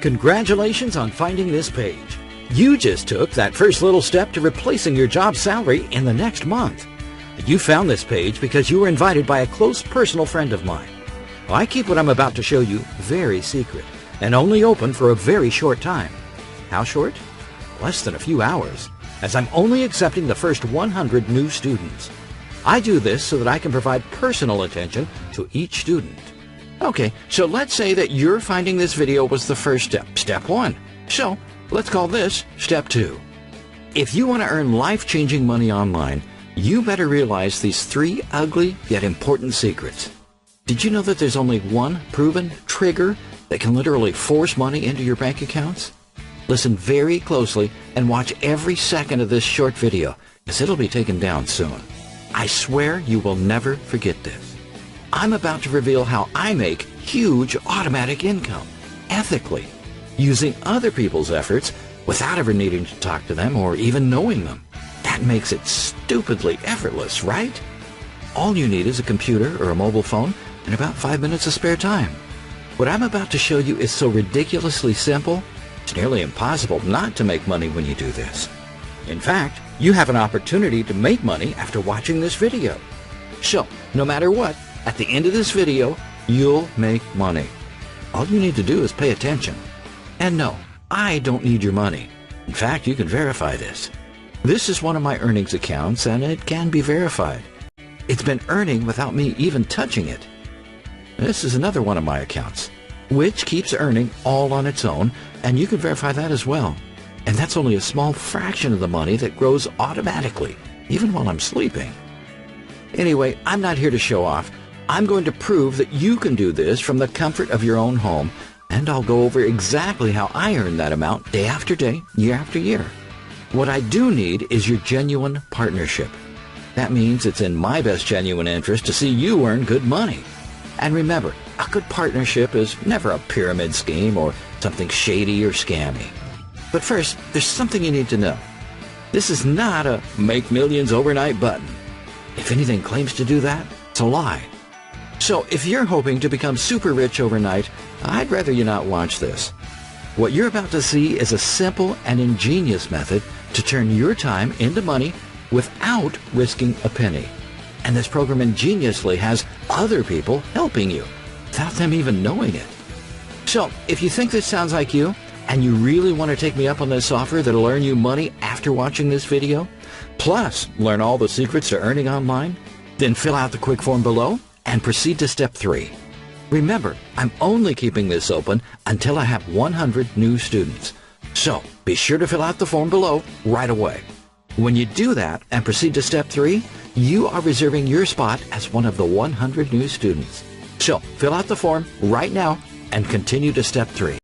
Congratulations on finding this page. You just took that first little step to replacing your job salary in the next month. You found this page because you were invited by a close personal friend of mine. I keep what I'm about to show you very secret and only open for a very short time. How short? Less than a few hours, as I'm only accepting the first 100 new students. I do this so that I can provide personal attention to each student. Okay, so let's say that your finding this video was the first step, step 1. So let's call this step 2. If you want to earn life-changing money online, you better realize these 3 ugly yet important secrets. Did you know that there's only one proven trigger that can literally force money into your bank accounts? Listen very closely and watch every second of this short video, because it'll be taken down soon. I swear you will never forget this. I'm about to reveal how I make huge automatic income, ethically, using other people's efforts without ever needing to talk to them or even knowing them. That makes it stupidly effortless, right? All you need is a computer or a mobile phone and about 5 minutes of spare time. What I'm about to show you is so ridiculously simple, it's nearly impossible not to make money when you do this. In fact, you have an opportunity to make money after watching this video. So, no matter what, at the end of this video, you'll make money. All you need to do is pay attention. And no, I don't need your money. In fact, you can verify this. This is one of my earnings accounts, and it can be verified. It's been earning without me even touching it. This is another one of my accounts, which keeps earning all on its own, and you can verify that as well. And that's only a small fraction of the money that grows automatically, even while I'm sleeping. Anyway, I'm not here to show off. I'm going to prove that you can do this from the comfort of your own home, and I'll go over exactly how I earn that amount day after day, year after year. What I do need is your genuine partnership. That means it's in my best genuine interest to see you earn good money. And remember, a good partnership is never a pyramid scheme or something shady or scammy. But first, there's something you need to know. This is not a make millions overnight button. If anything claims to do that, it's a lie. So if you're hoping to become super rich overnight, I'd rather you not watch this. What you're about to see is a simple and ingenious method to turn your time into money without risking a penny. And this program ingeniously has other people helping you without them even knowing it. So if you think this sounds like you, and you really want to take me up on this offer that'll earn you money after watching this video, plus learn all the secrets to earning online, then fill out the quick form below and proceed to step 3. Remember, I'm only keeping this open until I have 100 new students. So be sure to fill out the form below right away. When you do that and proceed to step 3, you are reserving your spot as one of the 100 new students. So fill out the form right now and continue to step 3.